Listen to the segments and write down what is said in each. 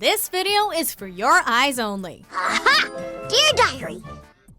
This video is for your eyes only. Aha! Dear Diary!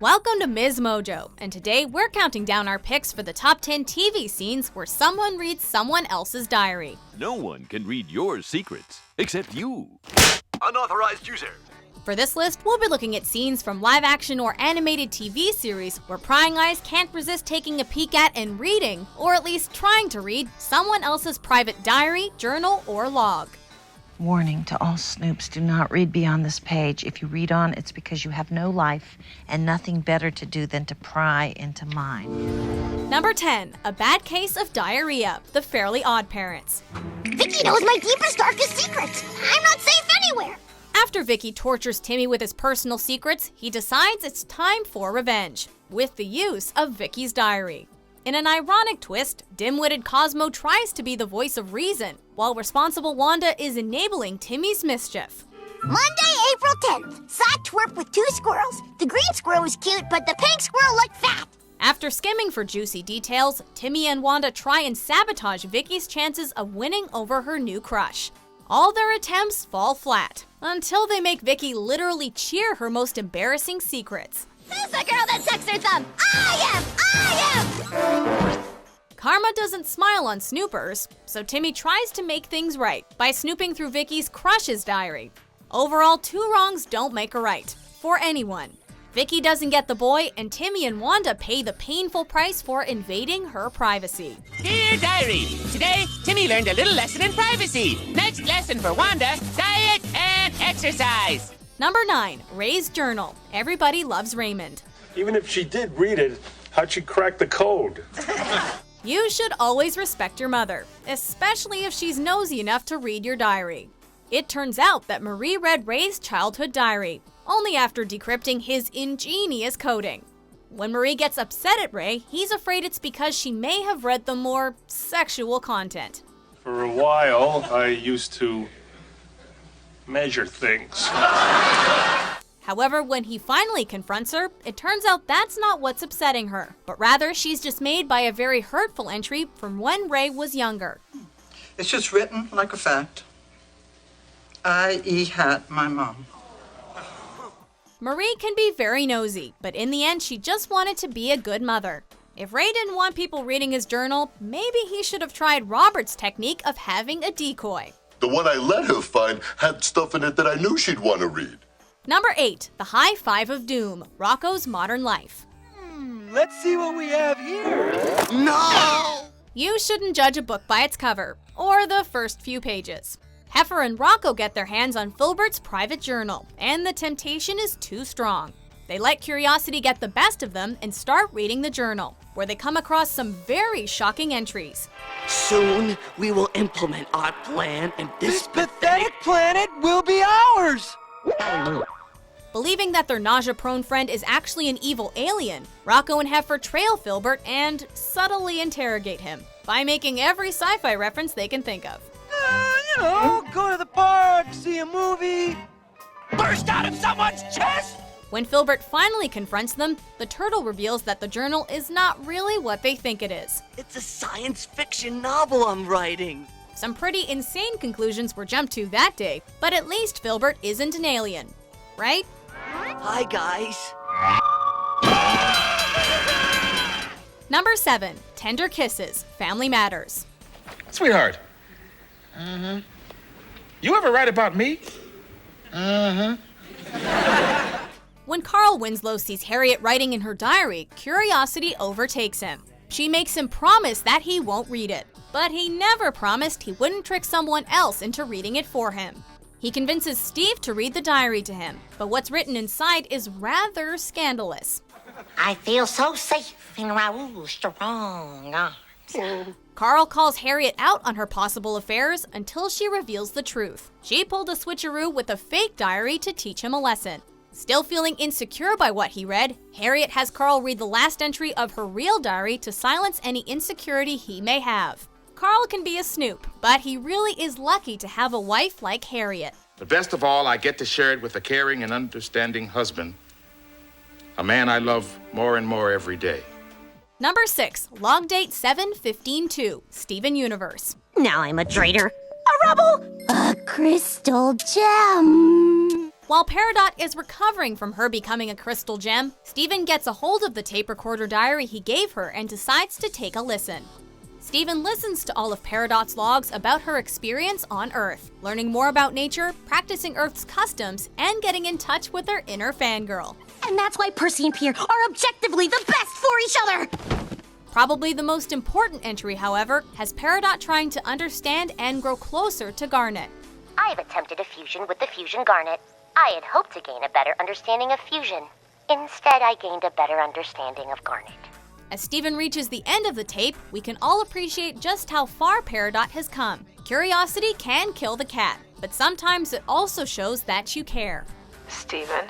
Welcome to MsMojo, and today we're counting down our picks for the top 10 TV scenes where someone reads someone else's diary. No one can read your secrets, except you. Unauthorized user. For this list, we'll be looking at scenes from live-action or animated TV series where prying eyes can't resist taking a peek at and reading, or at least trying to read, someone else's private diary, journal, or log. Warning to all snoops, do not read beyond this page. If you read on, it's because you have no life and nothing better to do than to pry into mine. Number 10, A Bad Case of Diarrhea, The Fairly OddParents. Vicky knows my deepest, darkest secrets. I'm not safe anywhere. After Vicky tortures Timmy with his personal secrets, he decides it's time for revenge, with the use of Vicky's diary. In an ironic twist, dim-witted Cosmo tries to be the voice of reason, while responsible Wanda is enabling Timmy's mischief. Monday, April 10th. Saw twerp with 2 squirrels. The green squirrel was cute, but the pink squirrel looked fat. After skimming for juicy details, Timmy and Wanda try and sabotage Vicky's chances of winning over her new crush. All their attempts fall flat, until they make Vicky literally cheer her most embarrassing secrets. Who's the girl that sucks her thumb? I am! Karma doesn't smile on snoopers, so Timmy tries to make things right by snooping through Vicky's crush's diary. Overall, 2 wrongs don't make a right, for anyone. Vicky doesn't get the boy, and Timmy and Wanda pay the painful price for invading her privacy. Dear Diary, today Timmy learned a little lesson in privacy. Next lesson for Wanda, diet and exercise. Number 9, Ray's journal. Everybody loves Raymond. Even if she did read it, how'd she crack the code? You should always respect your mother, especially if she's nosy enough to read your diary. It turns out that Marie read Ray's childhood diary, only after decrypting his ingenious coding. When Marie gets upset at Ray, he's afraid it's because she may have read the more sexual content. For a while, I used to measure things. However, when he finally confronts her, it turns out that's not what's upsetting her, but rather she's dismayed by a very hurtful entry from when Ray was younger. It's just written like a fact. I had my mom. Marie can be very nosy, but in the end, she just wanted to be a good mother. If Ray didn't want people reading his journal, maybe he should have tried Robert's technique of having a decoy. The one I let her find had stuff in it that I knew she'd want to read. Number 8, The High Five of Doom, Rocko's Modern Life. Let's see what we have here. No! You shouldn't judge a book by its cover, or the first few pages. Heifer and Rocko get their hands on Filbert's private journal, and the temptation is too strong. They let curiosity get the best of them and start reading the journal, where they come across some very shocking entries. Soon, we will implement our plan, and This pathetic planet will be ours. Believing that their nausea-prone friend is actually an evil alien, Rocko and Heifer trail Filbert and subtly interrogate him by making every sci-fi reference they can think of. Go to the park, see a movie. Burst out of someone's chest! When Filbert finally confronts them, the turtle reveals that the journal is not really what they think it is. It's a science fiction novel I'm writing. Some pretty insane conclusions were jumped to that day, but at least Filbert isn't an alien, right? Hi, guys. Number 7, Tender Kisses, Family Matters. Sweetheart. You ever write about me? When Carl Winslow sees Harriet writing in her diary, curiosity overtakes him. She makes him promise that he won't read it, but he never promised he wouldn't trick someone else into reading it for him. He convinces Steve to read the diary to him, but what's written inside is rather scandalous. I feel so safe in Raoul's strong arms. Carl calls Harriet out on her possible affairs until she reveals the truth. She pulled a switcheroo with a fake diary to teach him a lesson. Still feeling insecure by what he read, Harriet has Carl read the last entry of her real diary to silence any insecurity he may have. Carl can be a snoop, but he really is lucky to have a wife like Harriet. But best of all, I get to share it with a caring and understanding husband, a man I love more and more every day. Number 6, Log Date 7-15-2, Steven Universe. Now I'm a traitor, a rebel, a crystal gem. While Peridot is recovering from her becoming a crystal gem, Steven gets a hold of the tape recorder diary he gave her and decides to take a listen. Steven listens to all of Peridot's logs about her experience on Earth, learning more about nature, practicing Earth's customs, and getting in touch with her inner fangirl. And that's why Percy and Pierre are objectively the best for each other! Probably the most important entry, however, has Peridot trying to understand and grow closer to Garnet. I have attempted a fusion with the fusion Garnet. I had hoped to gain a better understanding of fusion. Instead, I gained a better understanding of Garnet. As Steven reaches the end of the tape, we can all appreciate just how far Peridot has come. Curiosity can kill the cat, but sometimes it also shows that you care. Steven,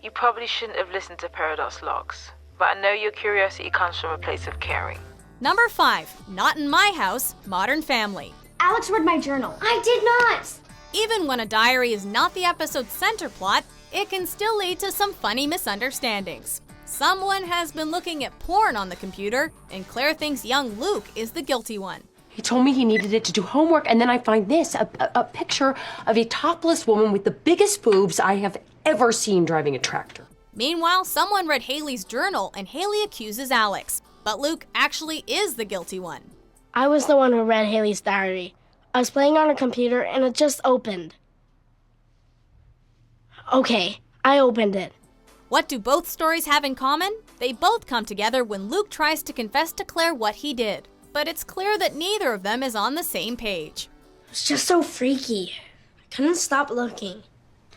you probably shouldn't have listened to Peridot's logs, but I know your curiosity comes from a place of caring. Number 5, Not in My House, Modern Family. Alex read my journal. I did not! Even when a diary is not the episode's center plot, it can still lead to some funny misunderstandings. Someone has been looking at porn on the computer, and Claire thinks young Luke is the guilty one. He told me he needed it to do homework, and then I find this, a picture of a topless woman with the biggest boobs I have ever seen driving a tractor. Meanwhile, someone read Haley's journal, and Haley accuses Alex. But Luke actually is the guilty one. I was the one who read Haley's diary. I was playing on a computer, and it just opened. Okay, I opened it. What do both stories have in common? They both come together when Luke tries to confess to Claire what he did. But it's clear that neither of them is on the same page. It's just so freaky. I couldn't stop looking.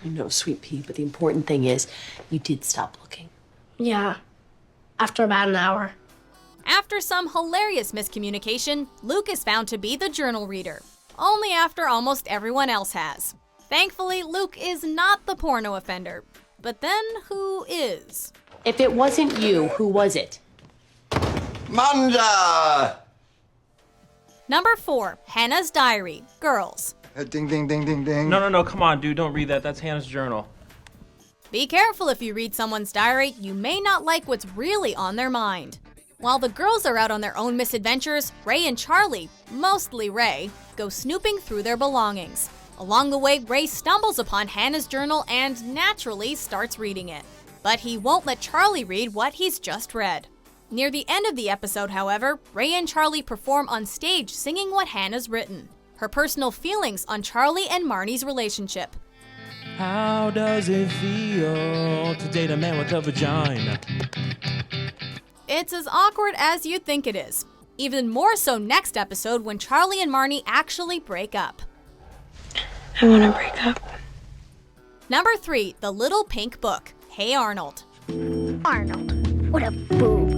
I know, sweet pea, but the important thing is you did stop looking. Yeah, after about an hour. After some hilarious miscommunication, Luke is found to be the journal reader. Only after almost everyone else has. Thankfully, Luke is not the porno offender. But then, who is? If it wasn't you, who was it? Manda! Number 4, Hannah's Diary, Girls. Ding, ding, ding, ding, ding. No, come on, dude, don't read that. That's Hannah's journal. Be careful if you read someone's diary, you may not like what's really on their mind. While the girls are out on their own misadventures, Ray and Charlie, mostly Ray, go snooping through their belongings. Along the way, Ray stumbles upon Hannah's journal and naturally starts reading it. But he won't let Charlie read what he's just read. Near the end of the episode, however, Ray and Charlie perform on stage singing what Hannah's written. Her personal feelings on Charlie and Marnie's relationship. How does it feel to date a man with a vagina? It's as awkward as you'd think it is. Even more so next episode when Charlie and Marnie actually break up. I want to break up. Number 3, The Little Pink Book, Hey Arnold. Arnold, what a boob.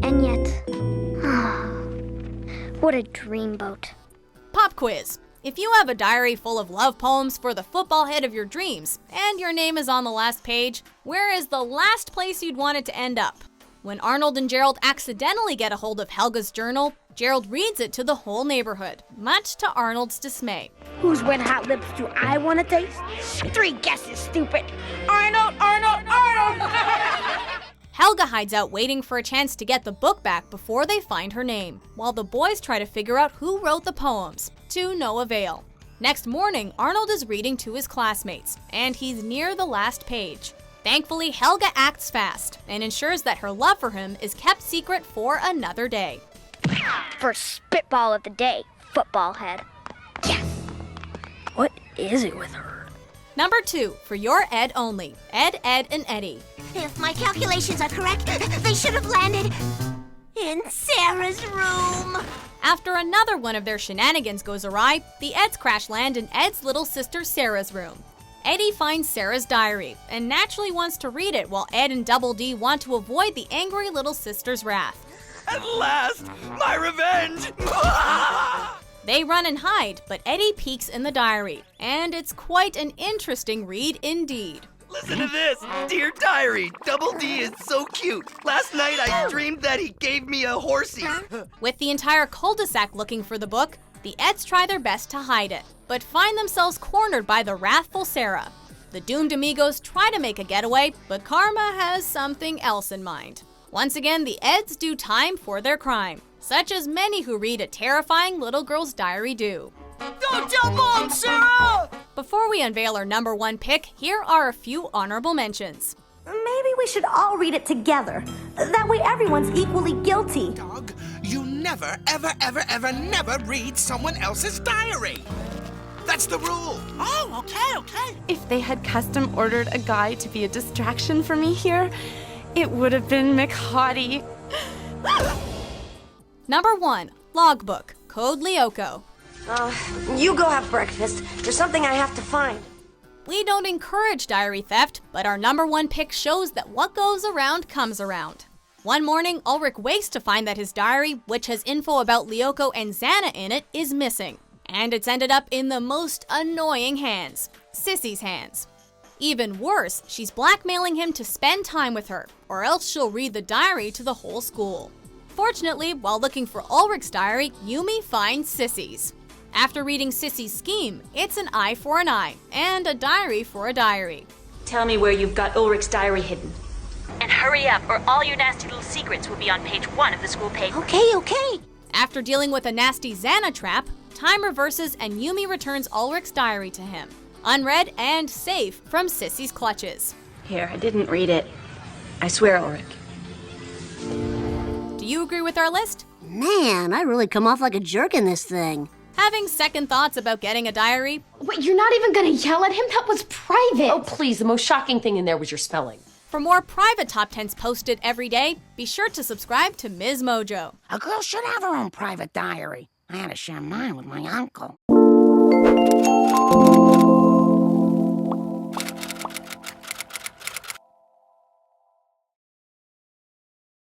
And yet, what a dreamboat. Pop quiz. If you have a diary full of love poems for the football head of your dreams, and your name is on the last page, where is the last place you'd want it to end up? When Arnold and Gerald accidentally get a hold of Helga's journal, Gerald reads it to the whole neighborhood, much to Arnold's dismay. Whose wet hot lips do I want to taste? 3 guesses, stupid. Arnold! Helga hides out waiting for a chance to get the book back before they find her name, while the boys try to figure out who wrote the poems, to no avail. Next morning, Arnold is reading to his classmates, and he's near the last page. Thankfully, Helga acts fast and ensures that her love for him is kept secret for another day. First spitball of the day, football head. Yes! What is it with her? Number 2, for your Ed only, Ed, Ed, and Eddy. If my calculations are correct, they should have landed in Sarah's room. After another one of their shenanigans goes awry, the Eds crash land in Ed's little sister Sarah's room. Eddy finds Sarah's diary and naturally wants to read it while Ed and Double D want to avoid the angry little sister's wrath. At last, my revenge! They run and hide, but Eddy peeks in the diary, and it's quite an interesting read indeed. Listen to this! Dear Diary, Double D is so cute. Last night I dreamed that he gave me a horsey. With the entire cul-de-sac looking for the book, the Eds try their best to hide it, but find themselves cornered by the wrathful Sarah. The doomed amigos try to make a getaway, but karma has something else in mind. Once again, the Eds do time for their crime, such as many who read a terrifying little girl's diary do. Don't tell Mom, Sarah! Before we unveil our number one pick, here are a few honorable mentions. Maybe we should all read it together. That way everyone's equally guilty. Dog, you never, ever never read someone else's diary. That's the rule. Oh, okay. If they had custom ordered a guy to be a distraction for me here, it would have been McHottie. Number 1. Logbook. Code Lyoko. You go have breakfast. There's something I have to find. We don't encourage diary theft, but our number one pick shows that what goes around comes around. One morning, Ulrich wakes to find that his diary, which has info about Lyoko and Xana in it, is missing. And it's ended up in the most annoying hands, Sissy's hands. Even worse, she's blackmailing him to spend time with her, or else she'll read the diary to the whole school. Fortunately, while looking for Ulrich's diary, Yumi finds Sissy's. After reading Sissy's scheme, it's an eye for an eye, and a diary for a diary. Tell me where you've got Ulrich's diary hidden. And hurry up, or all your nasty little secrets will be on page 1 of the school paper. Okay. After dealing with a nasty Xana trap, time reverses and Yumi returns Ulrich's diary to him, unread and safe from Sissy's clutches. Here, I didn't read it. I swear, Ulrich. Do you agree with our list? Man, I really come off like a jerk in this thing. Having second thoughts about getting a diary? Wait, you're not even gonna yell at him? That was private. Oh, please, the most shocking thing in there was your spelling. For more private top 10s posted every day, be sure to subscribe to MsMojo. A girl should have her own private diary. I had to share mine with my uncle.